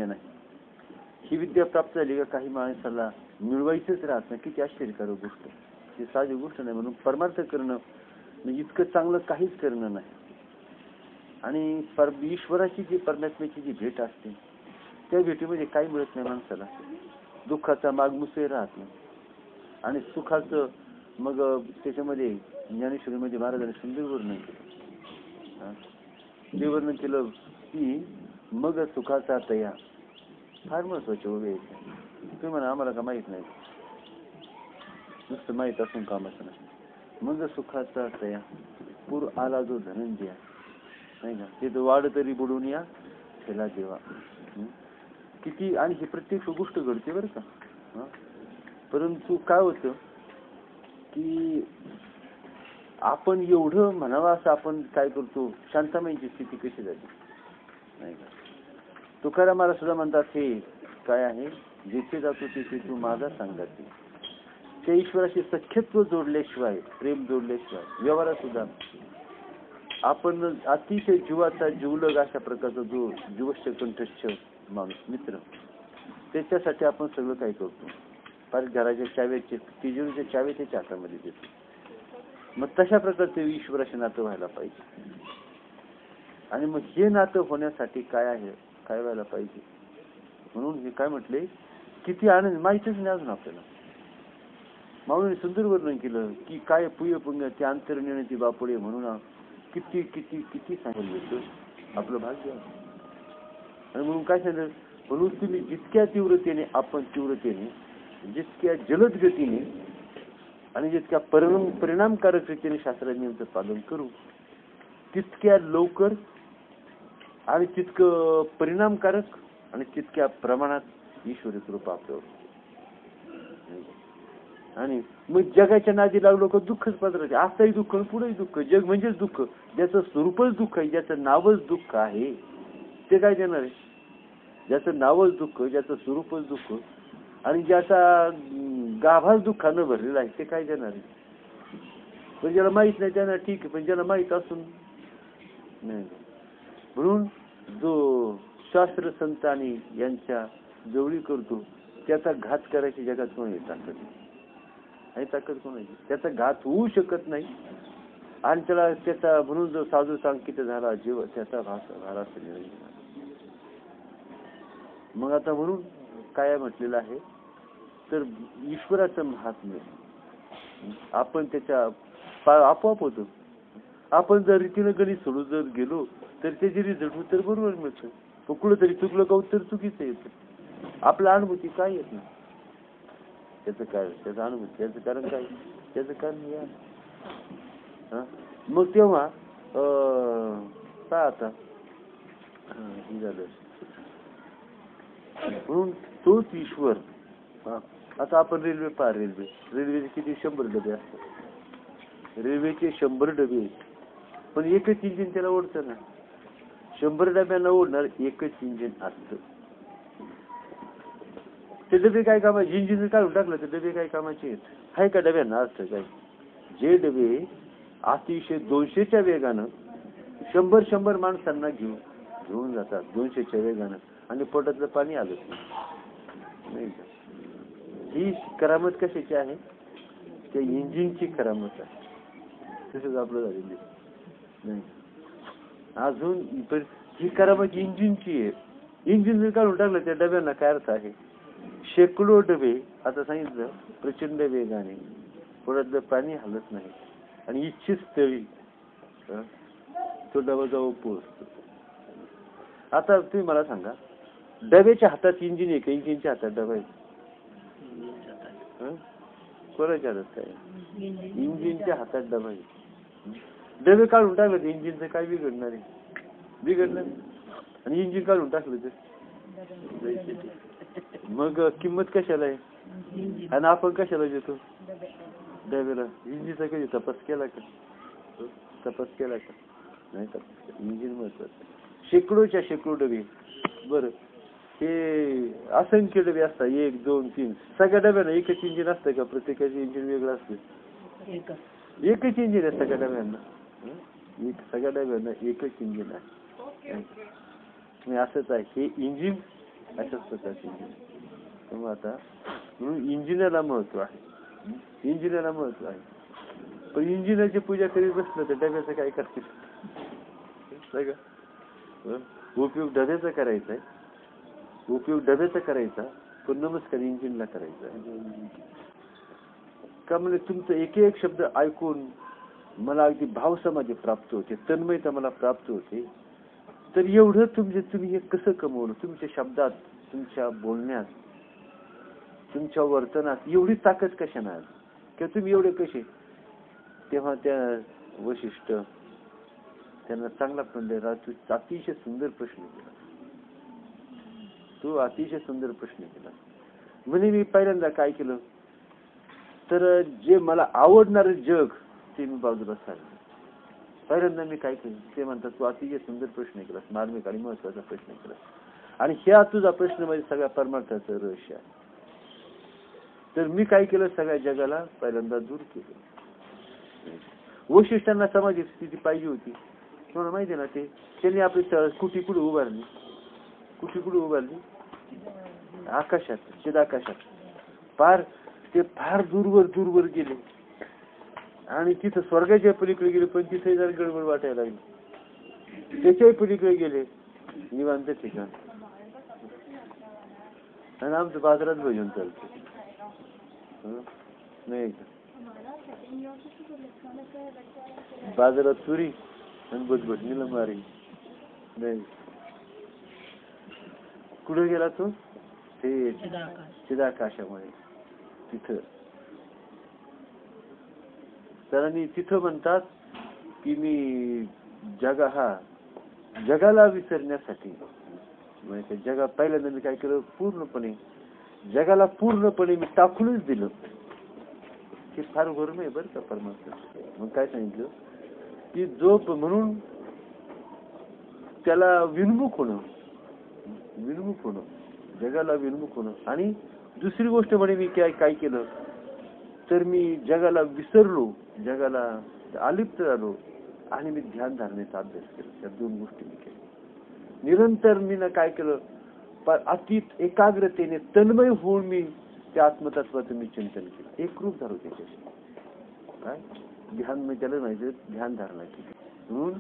नाही. ही विद्या प्राप्त झाली का काही माणसाला मिळवायचंच राहत नाही. किती आश्चर्यकारक गोष्ट. ही साधी गोष्ट नाही. म्हणून परमार्थ करणं म्हणजे इतकं चांगलं काहीच करणं नाही. आणि ईश्वराची जी परमात्म्याची जी भेट असते त्या भेटीमध्ये काही मिळत नाही माणसाला. दुःखाचा मागमुसही राहत नाही आणि सुखाचं मग त्याच्यामध्ये ज्ञानेश्वरीमध्ये महाराजांनी सुंदर वर्णन केलं. ते वर्णन केलं की मग सुखाचा तया फार महत्वाचे उभे. तुम्ही म्हणा आम्हाला का माहित नाही. नुसतं माहित असून कामाचं नाही. मग सुखाचा तया पूर आला जो धनंजया नाही का. ते तो वाढ तरी बुडून या त्याला देवा. किती आणि ही प्रत्येक गोष्ट घडते बरं का. परंतु काय होतं की आपण एवढं म्हणावं असं आपण काय करतो. शांतमयची स्थिती कशी झाली नाही का. तुकारामाला सुद्धा म्हणतात हे काय आहे जिथे जातो तिथे तू माझा सांगते. त्या ईश्वराशी सख्यत्व जोडल्याशिवाय प्रेम जोडल्याशिवाय व्यवहारात सुद्धा आपण अतिशय जीवाचा जीवलग अशा प्रकारचा जो जीवश्च कंठस्थ माणूस मित्र त्याच्यासाठी आपण सगळं काय करतो. फार घराच्या चाव्याचे तिजोरीच्या चाव्या त्याच्या हातामध्ये देतो. मग तशा प्रकारचे ईश्वराशी नातं व्हायला पाहिजे. आणि मग हे नातं होण्यासाठी काय आहे काय व्हायला पाहिजे. म्हणून हे काय म्हटले किती आनंद माहितीच नाही अजून आपल्याला. माऊलीने सुंदर वर्णन केलं की काय पुय पुण्य ते अंतर्निर्णय बापुडे म्हणून किती किती किती सांगितलं आपलं भाग्य. आणि म्हणून काय सांगितलं म्हणून तुम्ही जितक्या तीव्रतेने आपण तीव्रतेने जितक्या जलद गतीने आणि जितक्या परिणामकारक रीतीने शास्त्रज्ञांचं पालन करू तितक्या लवकर आणि तितकं परिणामकारक आणि तितक्या प्रमाणात ईश्वरी कृपा आपल्यावर. आणि मग जगाच्या नादी लागलो का दुःखच पदराचे. आताही दुःख पुढेही दुःख. जग म्हणजेच दुःख. ज्याचं स्वरूपच दुःख आहे ज्याचं नावच दुःख आहे ते काय देणार आहे. ज्याचं नावच दुःख ज्याचं स्वरूपच दुःख आणि ज्याचा गाभाच दुःखानं भरलेला आहे ते काय देणार आहे. पण ज्याला माहित नाही त्यांना ठीक आहे. पण ज्याला माहित असून नाही. म्हणून जो शास्त्र संत आणि यांच्या जवळी करतो त्याचा घात करायची जगात कोण ताकद नाही. ताकद कोणाची. त्याचा घात होऊ शकत नाही. आणि त्याला त्याचा म्हणून जो साधू सांकित झाला जीव त्याचा भारा असेल. मग आता म्हणून काय म्हटलेलं आहे तर ईश्वराचं महात्म्य आपण त्याच्या आपोआप होतो. आपण जर रीतीनं गणित सोडून जर गेलो तर त्याची रिझल्ट उत्तर बरोबर मिळतं. कुठलं तरी चुकलं का उत्तर चुकीचं येतं. आपल्या अनुभूती काय येत नाही. त्याचं काय त्याचं अनुभूती त्याचं कारण काय त्याचं कारण या. मग तेव्हा काय आता झालं म्हणून तोच ईश्वर. आता आपण रेल्वे पार रेल्वेचे किती 100 डबे असतात. रेल्वेचे 100 डबे आहेत पण एकच इंजिन त्याला ओढतं ना. 100 डब्यांना ओढणार एकच इंजिन असतं. ते डबे काय कामाचे. इंजिन काढून टाकलं तर डबे काय कामाचे आहेत. आहे का डब्यांना अर्थ काय. जे डबे अतिशय 200च्या वेगानं 100 माणसांना घेऊन जातात 200च्या वेगानं आणि पोटातलं पाणी आलं नाही. ही करामत कशाची आहे त्या इंजिनची करामत आहे. तसंच आपलं झालेली नाही. अजून ही करामत इंजिनची आहे. इंजिन जर काढून टाकलं त्या डब्यांना काय अर्थ आहे. शेकडो डबे आता सांगितलं प्रचंड वेगाने पोटातलं पाणी हलत नाही आणि इच्छित स्थळी तो डबा जाऊ पोहोचतो. आता तुम्ही मला सांगा डब्याच्या हातात इंजिन आहे का इंजिनच्या हातात डबा आहे. कोणाच्या हातात काय इंजिनच्या हातात डबा आहे. डबे काढून टाकलं तर इंजिनचं काय बिघडणार आहे. बिघडणार आणि इंजिन काढून टाकलं तर मग किंमत कशाला आहे. आणि आपण कशाला देतो डब्याला. इंजिनचा कधी तपास केला का नाही. तपास इंजिन महत्वाचं. शेकडोच्या शेकडो डबे बरं हे असंख्य डबे असतात 1 2 3 सगळ्या डब्यांना एकच इंजिन असतं का. प्रत्येकाचे इंजिन वेगळं असतं. एकच इंजिन आहे सगळ्या डब्यांना. सगळ्या डब्यांना एकच इंजिन आहे. असंच आहे हे इंजिन अशाच प्रकारचे तेव्हा आता म्हणून इंजिनियरला महत्व आहे. इंजिनियरला महत्व आहे. पण इंजिनियरची पूजा करीत बसलं तर डब्याचं काय करतील का? उपयोग डब्याचा करायचा आहे. उपयोग डब्याचा करायचा पण नमस्कार इंजिनला करायचा का? म्हणजे तुमचं एक एक शब्द ऐकून मला अगदी भाव समाधी प्राप्त होते, तन्मयता मला प्राप्त होते. तर एवढं तुम्ही हे कसं कमवलं? तुमच्या शब्दात, तुमच्या बोलण्यात, तुमच्या वर्तनात एवढी ताकद कशा नाही किंवा तुम्ही एवढे कसे? तेव्हा त्या वशिष्ठ त्यांना चांगला पंडित तू अतिशय सुंदर प्रश्न केला. तू अतिशय सुंदर प्रश्न केला. म्हणे मी पहिल्यांदा काय केलं तर जे मला आवडणारं जग ते मी बाजूला सारलं. पहिल्यांदा मी काय केलं ते म्हणतात तू अतिशय सुंदर प्रश्न केलास, मार्मिक आणि महत्वाचा प्रश्न केलास आणि ह्या तुझा प्रश्न म्हणजे सगळ्या परमार्थाचं रहस्य आहे. तर मी काय केलं सगळ्या जगाला पहिल्यांदा दूर केलं. वशिष्ठांना समाधी स्थिती पाहिजे होती तुम्हाला माहिती आहे ना. त्यांनी आपली कुठे कुठे उभारली, कुठे कुठे उभारली? आकाशात, चिदाकाशात. ते फार दूरवर गेले आणि तिथं स्वर्गाच्या पलीकडे गेले पण तिथे जरा गडबड वाटायला लागली. त्याच्याही पलीकडे गेले निवांत ठिकाण आणि आमचं बाजारात भजन चालतं नाही का? बाजारात चोरी आणि बदबद निलंबारी नाही. कुठे गेला तो? ते चिदाकाशामध्ये तिथं. तर तिथं म्हणतात की मी जगाला विसरण्यासाठी म्हणजे जगा पहिल्यांदा मी काय केलं पूर्णपणे जगाला पूर्णपणे मी टाकूनच दिलं. हे फार गरम आहे बरं का परमात्मा. मग काय सांगितलं की जो म्हणून त्याला विनमुख होणं जगाला विनमुख होणं. आणि दुसरी गोष्ट म्हणे मी काय केलं तर मी जगाला विसरलो, जगाला अलिप्त झालो आणि मी ध्यान धारणेचा अभ्यास केला. त्या दोन गोष्टी मी केल्या. निरंतर मी काय केलं अतीत एकाग्रतेने तन्मय होऊन मी त्या आत्मतत्वाचं मी चिंतन केलं. एकरूप झालो त्याच्याशी. काय ध्यान म्हणजे त्याला माहिती ध्यान धारणा केली. म्हणून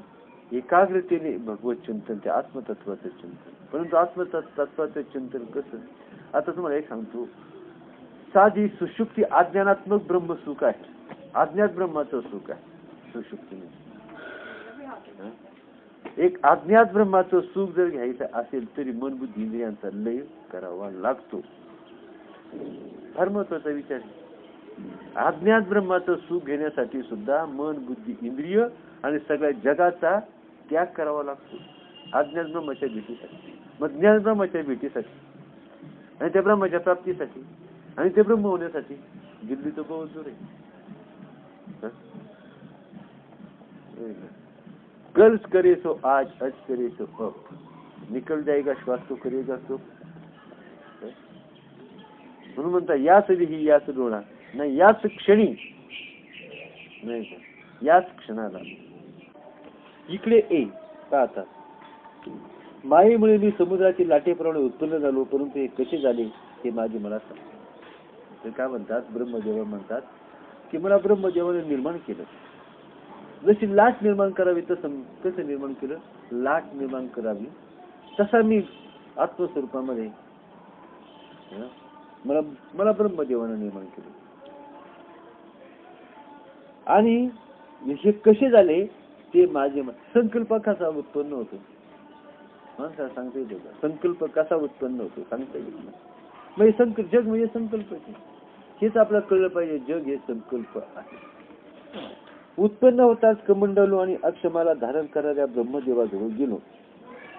एकाग्रतेने भगवत चिंतन, त्या आत्मतत्वाचं चिंतन. परंतु आत्मतत्वाचं चिंतन कसं? आता तुम्हाला एक सांगतो. साधी सुषुप्ती अज्ञानात्मक ब्रह्मसुख आहे, अज्ञात ब्रह्माचं सुख आहे सुषुप्तीने. एक अज्ञात ब्रह्माचं सुख जर घ्यायचं असेल तरी मन बुद्धी इंद्रियांचा लय करावा लागतो. फार महत्वाचा विचार. अज्ञात ब्रह्माचं सुख घेण्यासाठी सुद्धा मन बुद्धी इंद्रिय आणि सगळ्या जगाचा त्याग करावा लागतो अज्ञात ब्रह्माच्या भेटीसाठी. मग ज्ञान ब्रह्माच्या भेटीसाठी आणि त्या ब्रह्माच्या प्राप्तीसाठी आणि ते ब्रह्म होण्यासाठी दिल्ली तो बहुत दूर आहे. कर्ज करे सो आज करे सो अब, निकल जाएगा श्वास तो करेगा सो. म्हणून म्हणता याच विही याच डोळा नाही, याच क्षणी नाही का, याच क्षणाला इकडे ये पाहता. मायेमुळे मी समुद्राची लाटेप्रमाणे उत्पन्न झालो, परंतु हे कसे झाले हे माझे मला सांग. तर काय म्हणतात ब्रह्मदेव म्हणतात की मला ब्रह्मदेवाने निर्माण केलं. जशी लाट निर्माण करावी तसं कसं निर्माण केलं, लाट निर्माण करावी तसा मी आत्मस्वरूपामध्ये मला ब्रह्मदेवाने निर्माण केलं. आणि हे कसे झाले ते माझे संकल्प कसा उत्पन्न होतो माणसाला सांगता येतो का? संकल्प कसा उत्पन्न होतो सांगता येत नाही. म्हणजे संकल्प जग म्हणजे संकल्प हेच आपल्याला कळलं पाहिजे. जग हे संकल्प आहे. उत्पन्न होताच कमंडलू आणि अक्षमाला धारण करणाऱ्या ब्रह्मदेवाजवळ गेलो.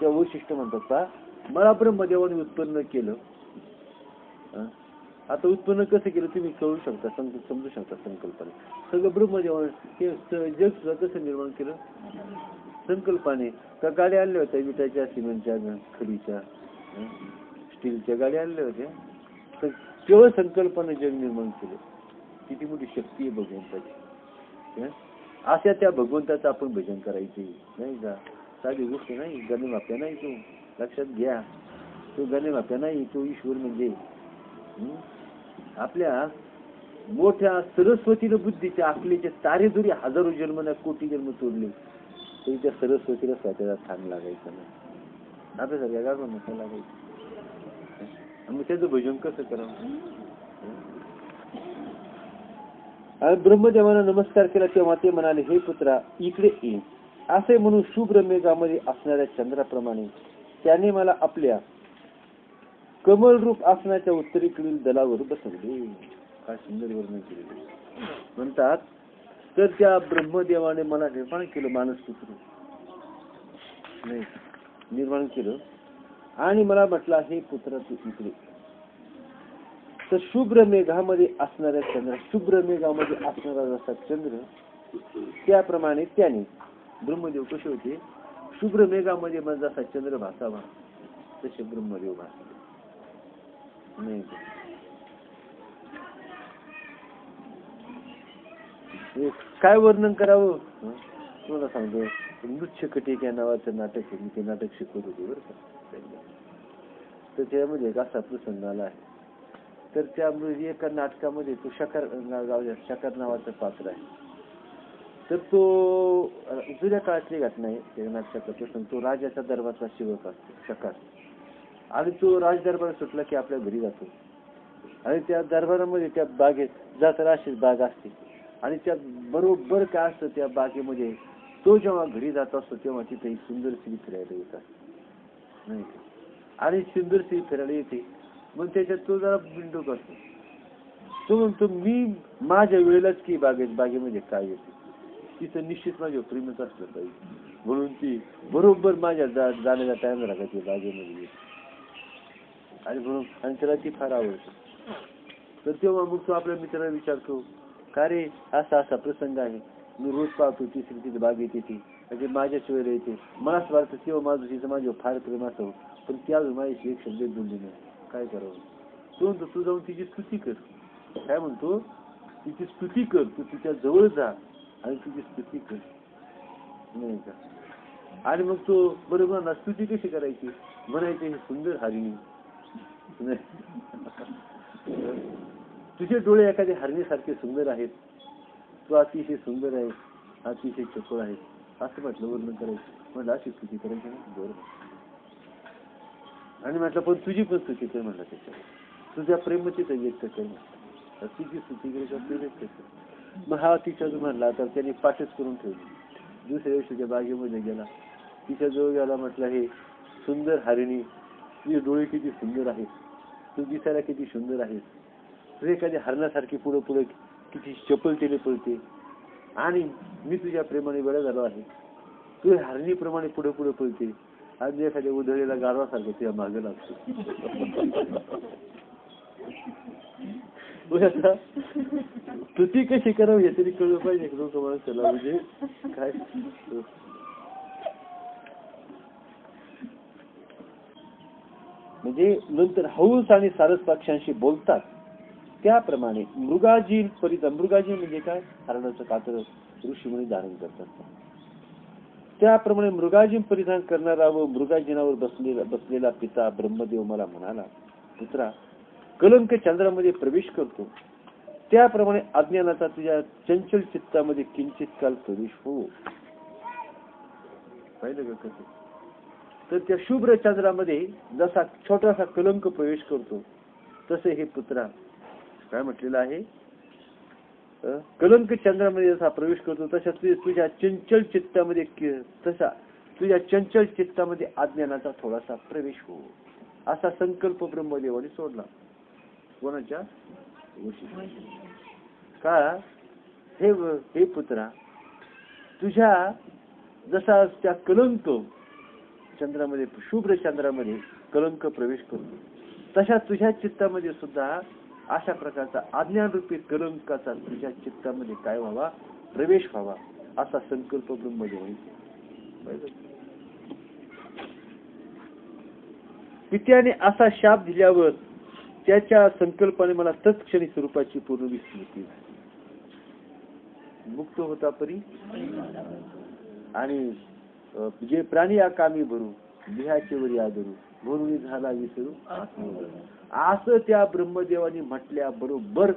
तेव्हा वैशिष्ट्य म्हणतात का मला ब्रह्मदेवाने उत्पन्न केलं. आता उत्पन्न कसं केलं तुम्ही कळू शकता, समजू शकता. संकल्पने सगळं ब्रह्मदेवाने हे जग सुद्धा कसं निर्माण केलं संकल्पाने. का गाड्या आणल्या होत्या विटाच्या, सिमेंटच्या, खडीच्या, स्टीलच्या गाड्या आणल्या होत्या. तर केवळ संकल्पाने जग निर्माण केलं. किती मोठी शक्ती आहे भगवंताची. अशा त्या भगवंताचं आपण भजन करायचे नाही का. साधी गोष्ट नाही, गणमाप्या नाही. तो लक्षात घ्या. तो गणे माप्या नाही, तो ईश्वर म्हणजे आपल्या मोठ्या सरस्वतीनं बुद्धीच्या अकलेचे तारे जरी हजारो जन्म ना कोटी जन्म तोडले तरी त्या सरस्वतीला स्वतःला थांब लागायचं नाही. आपल्यासारख्या गाव नसा लागायचं. मग त्याचं भजन कसं करावं? ब्रह्मदेवानं नमस्कार केला तेव्हा ते म्हणाले, हे पुत्रा इकडे ये. असे म्हणून शुभ्र मेघामध्ये असणाऱ्या चंद्राप्रमाणे त्याने मला आपल्या कमल रूप आसनाच्या उत्तरेकडील दलावर बसवले. काय सुंदर वर्णन केले. म्हणतात तर त्या ब्रह्मदेवाने मला निर्माण केलं, मानसपुत्र नाही निर्माण केलं आणि मला म्हटलं, हे पुत्र तू इकडे. तर शुभ्र मेघामध्ये असणाऱ्या चंद्र, शुभ्र मेघामध्ये असणारा जसा चंद्र त्याप्रमाणे त्याने ब्रह्मदेव कसे होते, शुभ्र मेघामध्ये जसा चंद्र भासावा तसे ब्रह्मदेव भासले. नाही काय वर्णन करावं तुम्हाला सांगतो. नृत्य कटिक या नावाचं नाटक आहे, मी ते नाटक शिकवत होते बरं का. तर त्यामध्ये एक असा प्रसंग आला आहे. तर त्या एका नाटकामध्ये तो शकार नावाचं पात्र आहे. तर तो जुन्या काळातली घटना आहे. त्या नाटकाचा प्रसंग, तो राजाच्या दरबारचा सेवक असतो शकार, आणि तो राजदरबार सुटला की आपल्या घरी जातो. आणि त्या दरबारामध्ये त्या बागेत जाताना अशीच बाग असते आणि त्या बरोबर काय असतं त्या बागेमध्ये तो जेव्हा घरी जात असतो तेव्हा तिथे एक सुंदर स्त्री फिरायला येतात नाही. आणि सुंदर स्त्री फिरायला येते. मग त्याच्यात तो जरा बिंडूक असतो. तो म्हणतो, मी माझ्या वेळेलाच की बागेमध्ये काय येते, तिथं निश्चित माझ्या प्रेमच असलं पाहिजे, म्हणून ती बरोबर माझ्या जाण्याचा टाइम राखा ती बागेमध्ये येते. आणि म्हणून आणि त्याला ती फार आवडते. तर तेव्हा मग तो आपल्या मित्राला विचारतो, का रे असा असा प्रसंग आहे, मी रोज पाहतो ती स्त्री तिथे बागेत येते, म्हणजे माझ्याच वेळेला येते, मलाच वाटतं तेव्हा माझं तिचं माझ्यावर फार प्रेम असावं, पण ती अजून माझ्याशी एक शब्द बोलली नाही, काय करावं. तो म्हणतो, तू जाऊन तिची स्तुती कर. काय म्हणतो, तिची स्तुती कर, तू तिच्या जवळ जा आणि तिची स्तुती कर नाही का. आणि मग तो बरोबर ना, स्तुती कशी करायची, म्हणायची, हे सुंदर हरिणी, तुझे डोळे एखाद्या हरणीसारखे सुंदर आहेत, तू अतिशय सुंदर आहे, अतिशय चपळ आहे, असं म्हटलं वर्णन करायचं. म्हटलं अशी स्तुती करायची ना, बरोबर. आणि म्हटलं पण तुझी पण स्तुती कर म्हटलं, त्याच्यावर तुझ्या प्रेमाची तर व्यक्त कर म्हटलं, तिची स्तुती करायची व्यक्त कर. मग हा तिच्या जो म्हणला तर त्याने पाठच करून ठेवली. दुसऱ्या दिवशी त्या बागेमध्ये गेला, तिच्या जवळ गेला, म्हटलं, हे सुंदर हरिणी, तुझे डोळे किती सुंदर आहेत, तू दिसायला किती सुंदर आहेस, तुझे एखाद्या हरणासारखी पुढे पुढे किती चपलतेने पळते, आणि मी तुझ्या प्रेमाने वेळा झालो आहे, तू हरणीप्रमाणे पुढे पुढे पळते, आणि एखाद्या उधळलेला गारवासारखं तुझ्या मागे लागतो. स्तुती कशी करावं हे तरी कळलं पाहिजे लोक माणसाला. म्हणजे काय म्हणजे नंतर हंस आणि सारस पक्ष्यांशी बोलतात त्याप्रमाणे मृगाजी म्हणजे काय, हरणाचं कातर ऋषीमुनी धारण करतात. त्याप्रमाणे मृगाजी परिधान करणारा व मृगाजिनावर बसलेला पिता ब्रह्मदेव मला म्हणाला, पुत्रा, कलंक चंद्रामध्ये प्रवेश करतो त्याप्रमाणे अज्ञानाचा तुझ्या चंचल चित्तामध्ये किंचित काल प्रवेश हो. पाहिलं का कसं. तर त्या शुभ्र चंद्रामध्ये जसा छोटासा कलंक प्रवेश करतो तसे हे पुत्रा काय म्हटलेलं आहे, कलंक चंद्रामध्ये जसा प्रवेश करतो तसा तुझ्या चंचल चित्तामध्ये अज्ञानाचा थोडासा प्रवेश हो, असा संकल्प ब्रह्मदेवाने सोडला. कोणाच्या का, हे पुत्रा, तुझ्या जसा त्या कलंक चंद्रामध्ये शुभ्र चंद्रामध्ये कलंक प्रवेश करतो तशा तुझ्या चित्तामध्ये सुद्धा अशा प्रकारचा अज्ञानरूपी कलंकाचा तुझ्या चित्तामध्ये काय व्हावा, प्रवेश व्हावा, असा संकल्प ब्रह्मदेवाने. पित्याने असा शाप दिल्यावर त्याच्या संकल्पाने मला तत्क्षणी स्वरूपाची पूर्ण विस्मृती मुक्त होता परी. आणि जे प्राणी आकामी भरू लिहाचे वरी आदरू म्हणून झाला विसरू आत्मवर्ण. असं त्या ब्रह्मदेवानी म्हटल्या बरोबर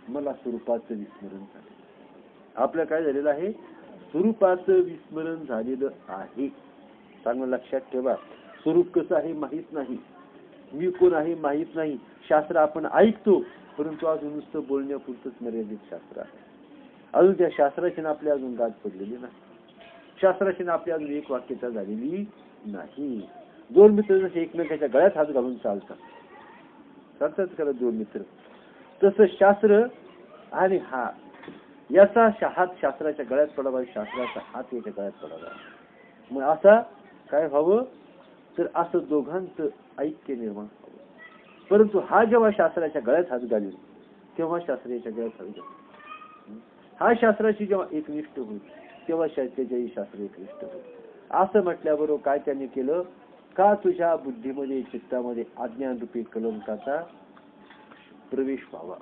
मला स्वरूपाचं विस्मरण झालं. आपलं काय झालेलं आहे? स्वरूपाचं विस्मरण झालेलं आहे. चांगलं लक्षात ठेवा. स्वरूप कसं आहे माहित नाही, मी कोण आहे माहित नाही. शास्त्र आपण ऐकतो, परंतु अजून नुसतं बोलण्यापुरतच मर्यादित शास्त्र आहे. अजून त्या शास्त्राची आपल्या अजून गाठ पडलेली नाही. शास्त्राची आपली अजून एक वाक्यता झालेली नाही. दोन मित्र जसे एकमेकाच्या गळ्यात हात घालून चालतात का दोन मित्र, तसं शास्त्र आणि हा याचा हात शास्त्राच्या गळ्यात पडावा, शास्त्राचा हात याच्या गळ्यात पडावा. मग असा काय व्हावं तर असं दोघांचं ऐक्य निर्माण व्हावं. परंतु हा जेव्हा शास्त्राच्या गळ्यात हात घालेल तेव्हा शास्त्राच्या गळ्यात हात घालेल. हा शास्त्राची जेव्हा एकनिष्ठ होईल तेव्हा त्याच्याही शास्त्र एकनिष्ठ होईल. असं म्हटल्याबरोबर काय त्याने केलं? का तुझ्या बुद्धीमध्ये चित्तामध्ये अज्ञान रूपी कलंकाचा प्रवेश व्हावा.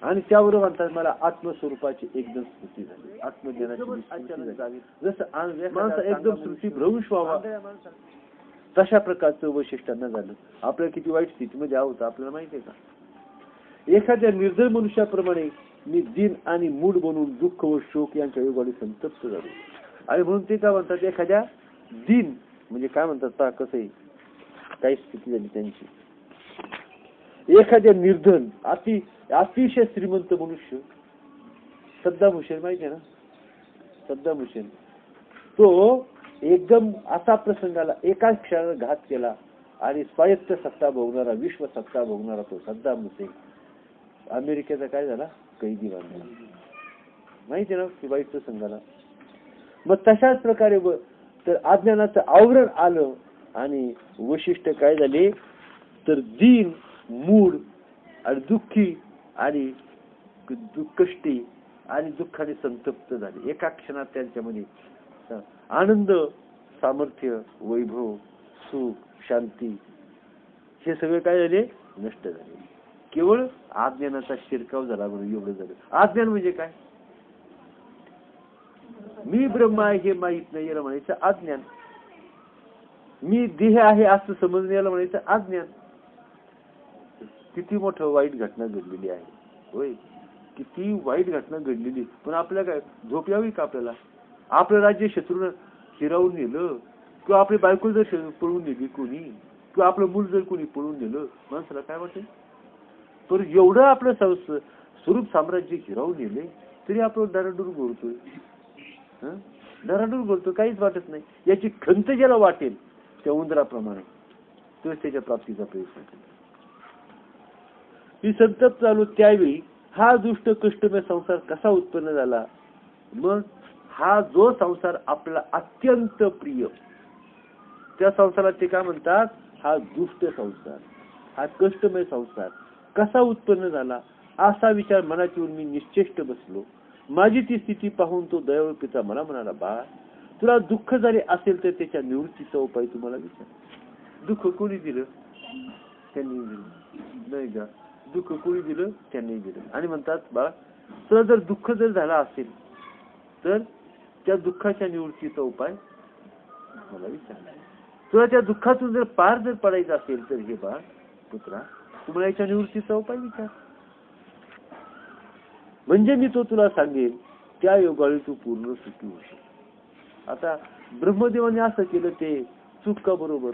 आणि त्याबरोबर म्हणतात मला आत्मस्वरूपाची एकदम स्मृती झाली, आत्मज्ञानाची झाली. जसं माणसा एकदम स्मृती भ्रंश व्हावा तशा प्रकारचं वैशिष्ट्यांना झालं. आपल्याला किती वाईट स्थितीमध्ये आहोत आपल्याला माहिती आहे का? एखाद्या निर्दय मनुष्याप्रमाणे मी दिन आणि मूड बनवून दुःख व शोक यांच्या योगाने संतप्त झालो. आणि म्हणून ते काय म्हणतात, एखाद्या दिन म्हणजे काय म्हणतात पहा कसं आहे काही स्थिती झाली त्यांची. एखाद्या निर्धन अतिशय श्रीमंत मनुष्य, सद्दाम हुसेन माहिती आहे ना, सद्दाम हुसेन, तो एकदम असा प्रसंगाला एकाच क्षणाला घात केला आणि स्वायत्त सत्ता भोगणारा, विश्व सत्ता भोगणारा तो सद्दाम हुसेन अमेरिकेचा काय झाला, कैदी बांधला. माहिती आहे ना की वाईट प्रसंगाला. मग तशाच प्रकारे तर अज्ञानाचं आवरण आलं आणि वैशिष्ट्य काय झाले तर दीन, मूड आणि दुःखी आणि कष्टी आणि दुःखाने संतप्त झाले. एका क्षणात त्यांच्यामध्ये आनंद, सामर्थ्य, वैभव, सुख, शांती हे सगळे काय झाले, नष्ट झाले. केवळ अज्ञानाचा शिरकाव झाला म्हणून एवढं झालं. अज्ञान म्हणजे काय? मी ब्रह्म आहे हे माहित नाही याला म्हणायचं अज्ञान. मी देह आहे असं समजणे याला म्हणायचं अज्ञान. किती मोठं वाईट घटना घडलेली आहे होय, किती वाईट घटना घडलेली. पण आपल्याला काय झोप यावी का? आपल्याला आपलं राज्य शत्रूनं हिरावून नेलं किंवा आपली बायको जर पळून नेली कोणी किंवा आपलं मूल जर कोणी पळून नेलं, माणसाला काय वाटेल? पण एवढं आपलं स्वरूप साम्राज्य हिरावून नेले तरी आपण डराडूर बोलतोय, डराडूर बोलतो, काहीच वाटत नाही. याची खंत ज्याला वाटेल त्या उंदराप्रमाणे तो त्याच्या प्राप्तीचा प्रयत्न केला. मी संतप्त झालो त्यावेळी हा दुष्ट कष्टमय संसार कसा उत्पन्न झाला. मग हा जो संसार आपल्याला अत्यंत प्रिय, त्या संसारात ते काय म्हणतात, हा दुष्ट संसार, हा कष्टमय संसार कसा उत्पन्न झाला असा विचार मनात येऊन मी निश्चेष्ट बसलो. माझी ती स्थिती पाहून तो दयाळू पिता मला म्हणाला, बाळ तुला दुःख झाले असेल तर त्याच्या निवृत्तीचा उपाय तुम्हाला विचार. दुःख कोणी दिलं? त्यांनी दिलं नाही का? दुःख कोणी दिलं? त्यांनी दिलं. आणि म्हणतात बाळा तुला जर दुःख जर झाला असेल तर त्या दुःखाच्या निवृत्तीचा उपाय मला विचार. तुला त्या दुःखातून जर पार जर पडायचं असेल तर हे बाळ पुत्रा तुम्हाला याच्या निवृत्तीचा उपाय विचार. म्हणजे मी तो तुला सांगेन त्या योगाने तू पूर्ण सुखी होशील. आता ब्रह्मदेवाने असं केलं ते चूक का बरोबर?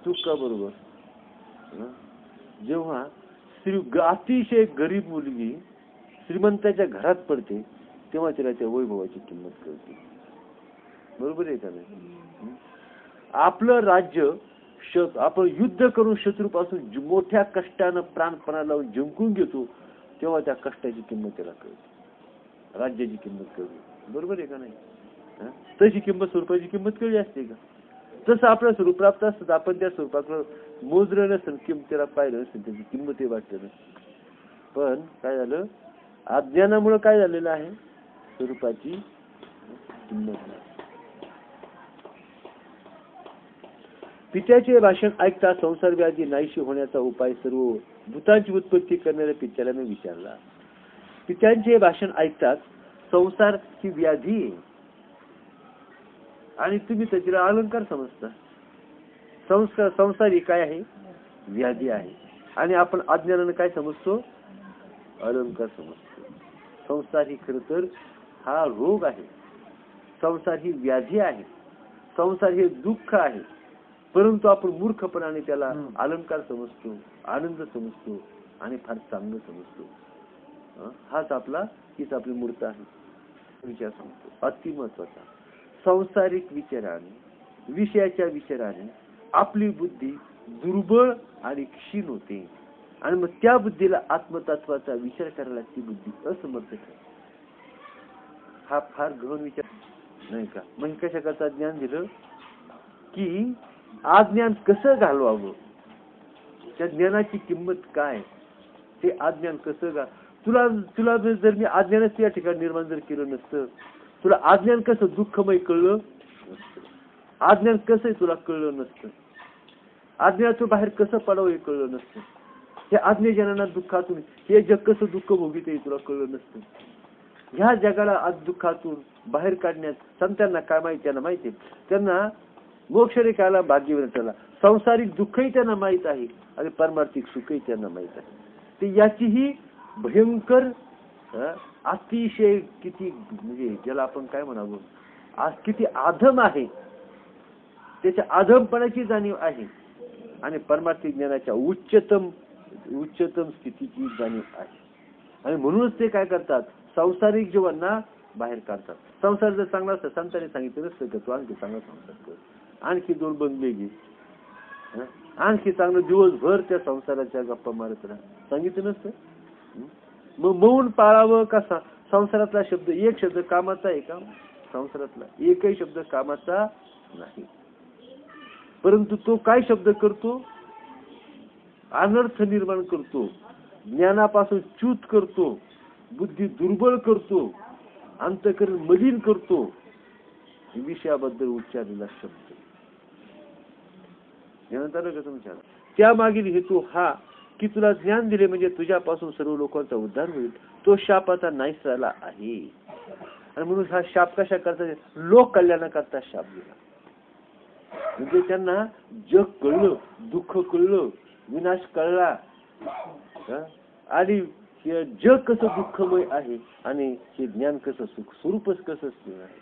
चूक का बरोबर? जेव्हा अतिशय गरीब मुलगी श्रीमंताच्या घरात पडते तेव्हा तिला त्या वैभवाची किंमत कळते. बरोबर आहे का नाही? आपलं राज्य आपण युद्ध करून शत्रूपासून मोठ्या कष्टानं प्राणपणा लावून जिंकून घेतो तेव्हा त्या कष्टाची किंमत त्याला कळते, राज्याची किंमत कळते. बरोबर आहे का नाही? तशी किंमत स्वरूपाची किंमत कळली असते का? तसं आपलं स्वरूप प्राप्त असतं आपण त्या स्वरूपाकडं मोजलं नसेल, किंमतीला पाहिलं नसेल, त्याची किंमत वाटते ना. पण काय झालं, अज्ञानामुळे काय झालेलं आहे, स्वरूपाची किंमत नाही. पित्याचे भाषण ऐकता संसार व्याधी नाहीशी होण्याचा उपाय सर्व भूतांची उत्पत्ती करणाऱ्या पित्याला मी विचारला. पित्यांचे भाषण ऐकतात संसार ही व्याधी आणि तुम्ही त्याच्याला अलंकार समजता. संसार ही काय आहे? व्याधी आहे. आणि आपण अज्ञानाने काय समजतो? अलंकार समजतो. संसार ही खर तर हा रोग आहे. संसार ही व्याधी आहे. संसार हे दुःख आहे. परंतु आपण मूर्खपणाने त्याला अलंकार समजतो, आनंद समजतो आणि फार चांगलं समजतो. हीच आपली मूर्त आहे. विचार समजतो अति महत्वाचा. संसारिक विचाराने, विषयाच्या विचाराने आपली बुद्धी दुर्बळ आणि क्षीण होते आणि मग त्या बुद्धीला आत्मतत्वाचा विचार करायला ती बुद्धी असमर्थ आहे. हा फार गहन विचार नाही का? मग कशा करता ज्ञान दिलं की अज्ञान कसं घालवावं, त्या ज्ञानाची किंमत काय, ते अज्ञान कसं तुला जर मी अज्ञानच या ठिकाणी निर्माण जर केलं नसतं, तुला अज्ञान कसं दुःखमय कळलं नसतं. अज्ञान कसं तुला कळलं नसतं. अज्ञानातून बाहेर कसं पडावं हे कळलं नसतं. हे अज्ञानांना दुःखातून हे जग कसं दुःख भोगीत हे तुला कळलं नसतं. ह्या जगाला आज दुःखातून बाहेर काढण्यात संतांना काय माहिती? त्यांना माहिती, त्यांना मोक्षरेखाला भाग्यवान त्याला संसारिक दुःखही त्यांना माहित आहे आणि पारमार्थिक सुखही त्यांना माहित आहे. ते याचीही भयंकर अतिशय किती म्हणजे ज्याला आपण काय म्हणावं, आज किती अधम आहे, त्याच्या अधमपणाची जाणीव आहे आणि परमार्थिक ज्ञानाच्या उच्चतम स्थितीची जाणीव आहे. आणि म्हणूनच ते काय करतात? संसारिक जीवनांना बाहेर काढतात. संसार जर चांगला असता संतांनी सांगितलं नसतं का तू आणखी चांगला संसार कर, आणखी 2 बंगले घे, आणखी चांगलं दिवसभर त्या संसाराच्या गप्पा मारत राहा, सांगितलं नसतं. मग मौन पाळावं का? संसारातला शब्द एक शब्द कामाचा आहे का? संसारातला एकही शब्द कामाचा नाही. परंतु तो काय शब्द करतो? अनर्थ निर्माण करतो, ज्ञानापासून च्युत करतो, बुद्धी दुर्बळ करतो, अंतःकरण मलिन करतो. विषयाबद्दल उच्चारलेला शब्द यानंतर का तुमच्या त्या मागील हेतू हा की तुला ज्ञान दिले म्हणजे तुझ्यापासून सर्व लोकांचा उद्धार होईल. तो शाप आता नाहीस झाला आहे. आणि म्हणून हा शाप कशा करता? लोक कल्याणाकरता शाप दिला. म्हणजे त्यांना जग कळलं, दुःख कळलं, विनाश कळला आणि जग कसं दुःखमय आहे आणि हे ज्ञान कसं सुख स्वरूपच कसं स्थिर आहे.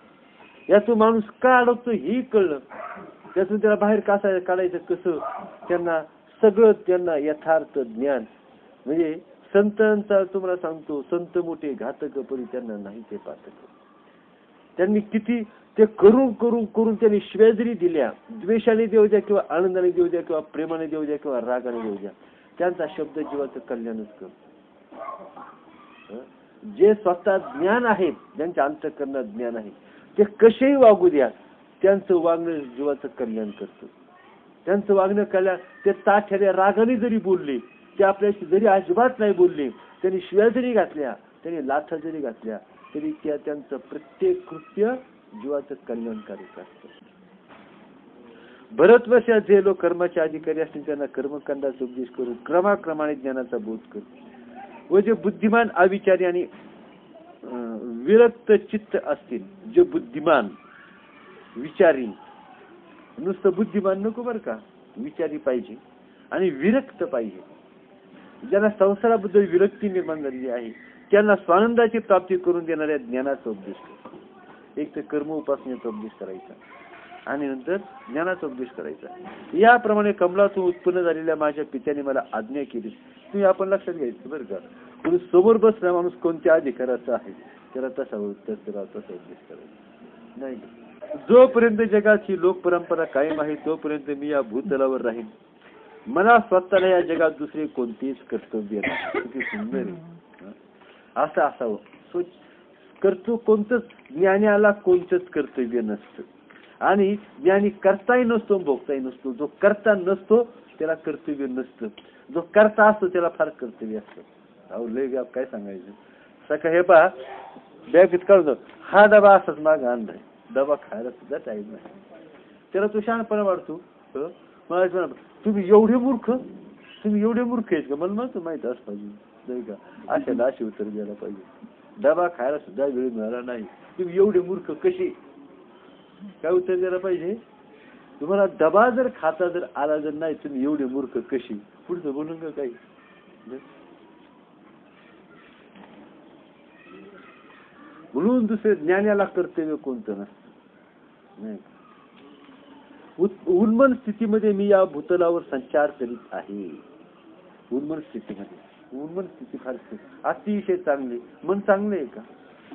यातून माणूस का अडकतो हे कळलं. त्यातून त्याला बाहेर कसं काढायचं कसं, त्यांना यथार्थ ज्ञान म्हणजे संतांचा तुम्हाला सांगतो, संत मोठे घातक परी त्यांना नाही ते पातक. त्यांनी किती ते करून करून करून त्यांनी शिव्या जरी दिल्या, द्वेषाने देऊ द्या किंवा आनंदाने देऊ द्या किंवा प्रेमाने देऊ द्या किंवा रागाने देऊ द्या, त्यांचा शब्द जीवाचं कल्याणच कर. जे स्वतः ज्ञान आहे, ज्यांच्या अंतःकरणात ज्ञान आहे, ते कसेही वागू द्या, त्यांचं वागणं जीवाचं कल्याण करतं. त्यांचं वागणं कल्याण, ते ताठ्याने रागाने जरी बोलले, ते आपल्याशी जरी अजिबात नाही बोलले, त्यांनी शिव्या जरी घातल्या, त्यांनी लाथा जरी घातल्या, तरी त्यांचं प्रत्येक कृत्य जीवाचं कल्याणकारी असतं. भरतवर्षात जे लोक कर्माचे अधिकारी असतील त्यांना कर्मकांडाचा उपदेश करून क्रमाक्रमाने ज्ञानाचा बोध करतो. व जे बुद्धिमान अविचारी आणि विरक्त चित्त असतील, जे बुद्धिमान विचारी, नुसतं बुद्धिमान नको बरं का, विचारी पाहिजे आणि विरक्त पाहिजे. ज्यांना संसाराबद्दल विरक्ती निर्माण झालेली आहे त्यांना स्वानंदाची प्राप्ती करून देणाऱ्या ज्ञानाचा उपदेश करतो. एक तर कर्म उपासनेचा उपदेश करायचा आणि नंतर ज्ञानाचा उपदेश करायचा. याप्रमाणे कमलातून उत्पन्न झालेल्या माझ्या पित्याने मला आज्ञा केली. तुम्ही आपण लक्षात घ्यायचं बरं का, कोणी समोर बसला माणूस कोणत्या अधिकाराचा आहे त्याला तसा उपदेश करायचा नाही. जोपर्यंत जगाची लोक परंपरा कायम आहे तोपर्यंत मी या भूतलावर राहीन. मला स्वतःला या जगात दुसरे कोणतेच कर्तव्य नाही. किती सुंदर आहे. असं असावं करतो. कोणतंच ज्ञानाला कोणतंच कर्तव्य नसतं आणि ज्ञानी करताही नसतो, भोगताही नसतो. जो करता नसतो त्याला कर्तव्य नसतं, जो करता असतो त्याला फार कर्तव्य असतं. अहो लय काय सांगायचं. सकाळी हे पहा बॅगेत काढून हा डबा असाच माग आणलाय, डबा खायला सुद्धा टाईम नाही. त्याला तो शहाणपणा वाढतो. मला तुम्ही एवढे मूर्ख आहेत का? मला माहित असं पाहिजे नाही का, अशाला अशी उत्तर द्यायला पाहिजे. डबा खायला सुद्धा वेळ मिळाला नाही, तुम्ही एवढे मूर्ख कसे? काय उत्तर द्यायला पाहिजे? तुम्हाला डबा जर खाता जर आला जर नाही, तुम्ही एवढे मूर्ख कशी? पुढचं बोलून का काही? म्हणून दुसरे ज्ञानाला कर्तव्य कोणतं नसतं नाही. उन्मन स्थितीमध्ये मी या भूतलावर संचार करीत आहे. उन्मन स्थितीमध्ये, उन्मन स्थिती फार अतिशय चांगली. मन चांगलं आहे का?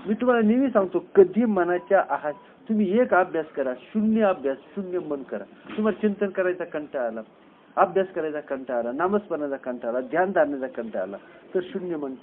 मी तुम्हाला नेहमी सांगतो, कधी मनाच्या आहात तुम्ही एक अभ्यास करा, शून्य अभ्यास, शून्य मन करा. तुम्हाला चिंतन करायचा कंटाळा आला, अभ्यास करायचा कंटाळा आला, नामस्मरणाचा कंटाळा आला, ध्यान धारण्याचा कंटाळा आला, तर शून्य मन